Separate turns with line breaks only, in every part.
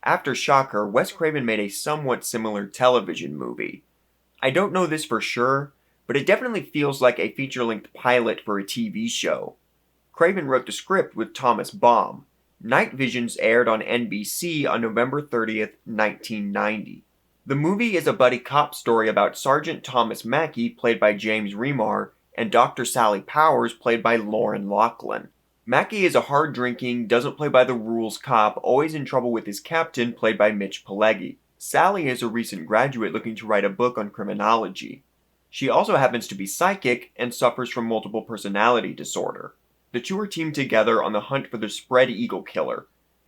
After Shocker, Wes Craven made a somewhat similar television movie. I don't know this for sure, but it definitely feels like a feature-length pilot for a TV show. Craven wrote the script with Thomas Baum. Night Visions aired on NBC on November 30th, 1990. The movie is a buddy cop story about Sergeant Thomas Mackey, played by James Remar, and Dr. Sally Powers, played by Lauren Lachlan. Mackey is a hard-drinking, doesn't-play-by-the-rules cop, always in trouble with his captain, played by Mitch Pileggi. Sally is a recent graduate looking to write a book on criminology. She also happens to be psychic and suffers from multiple personality disorder. The two are teamed together on the hunt for the spread eagle killer.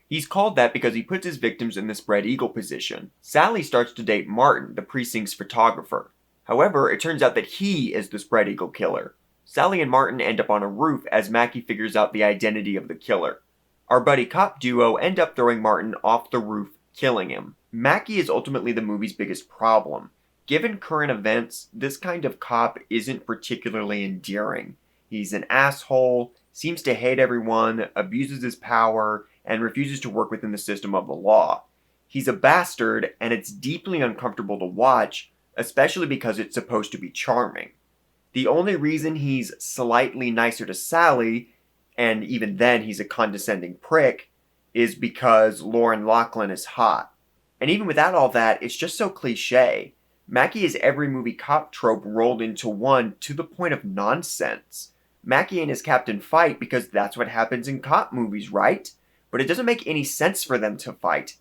He's called that because he puts his victims in the spread eagle position. Sally starts to date Martin, the precinct's photographer. However, it turns out that he is the spread eagle killer. Sally and Martin end up on a roof as Mackey figures out the identity of the killer. Our buddy cop duo end up throwing Martin off the roof, killing him. Mackey is ultimately the movie's biggest problem. Given current events, this kind of cop isn't particularly endearing. He's an asshole, seems to hate everyone, abuses his power, and refuses to work within the system of the law. He's a bastard, and it's deeply uncomfortable to watch, especially because it's supposed to be charming. The only reason he's slightly nicer to Sally, and even then he's a condescending prick, is because Lauren Lachlan is hot. And even without all that, it's just so cliche. Mackey is every movie cop trope rolled into one to the point of nonsense. Mackey and his captain fight because that's what happens in cop movies, right? But it doesn't make any sense for them to fight.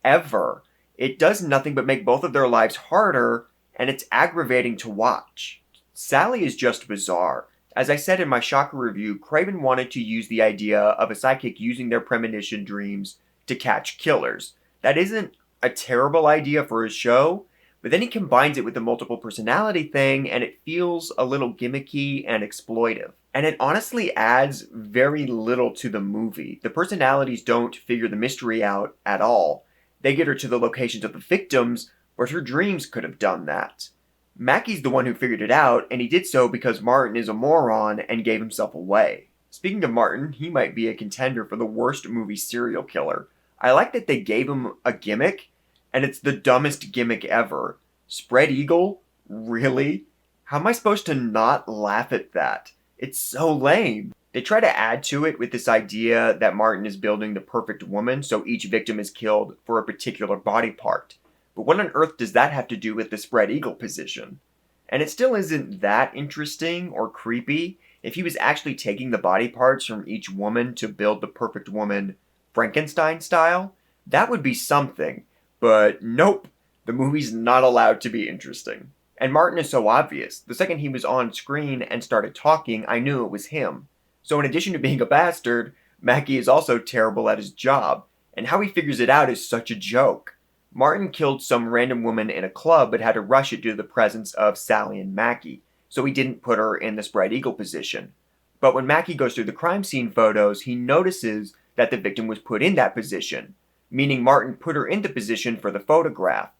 Ever. It does nothing but make both of their lives harder, and it's aggravating to watch. Sally is just bizarre. As I said in my Shocker review, Craven wanted to use the idea of a psychic using their premonition dreams to catch killers. That isn't a terrible idea for his show, but then he combines it with the multiple personality thing, and it feels a little gimmicky and exploitive. And it honestly adds very little to the movie. The personalities don't figure the mystery out at all. They get her to the locations of the victims, but her dreams could have done that. Mackey's the one who figured it out, and he did so because Martin is a moron and gave himself away. Speaking of Martin, he might be a contender for the worst movie serial killer. I like that they gave him a gimmick, and it's the dumbest gimmick ever. Spread eagle? Really? How am I supposed to not laugh at that? It's so lame. They try to add to it with this idea that Martin is building the perfect woman, so each victim is killed for a particular body part. But what on earth does that have to do with the spread eagle position? And it still isn't that interesting or creepy if he was actually taking the body parts from each woman to build the perfect woman Frankenstein style. That would be something. But nope, the movie's not allowed to be interesting. And Martin is so obvious. The second he was on screen and started talking, I knew it was him. So in addition to being a bastard, Mackey is also terrible at his job. And how he figures it out is such a joke. Martin killed some random woman in a club but had to rush it due to the presence of Sally and Mackey, so he didn't put her in the spread eagle position. But when Mackey goes through the crime scene photos, he notices that the victim was put in that position, meaning Martin put her in the position for the photograph.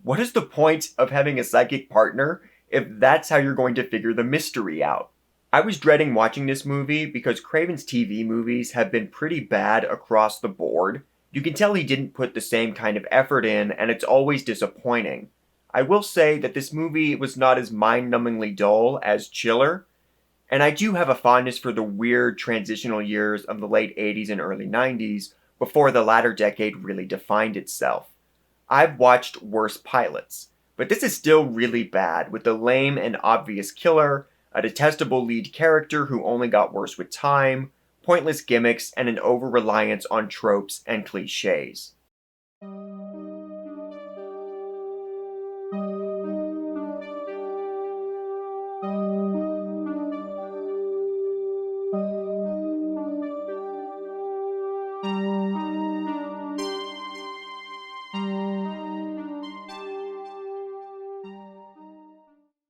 What is the point of having a psychic partner if that's how you're going to figure the mystery out? I was dreading watching this movie because Craven's TV movies have been pretty bad across the board. You can tell he didn't put the same kind of effort in, and it's always disappointing. I will say that this movie was not as mind-numbingly dull as Chiller, and I do have a fondness for the weird transitional years of the late 80s and early 90s before the latter decade really defined itself. I've watched worse pilots, but this is still really bad, with a lame and obvious killer, a detestable lead character who only got worse with time, pointless gimmicks, and an over-reliance on tropes and cliches.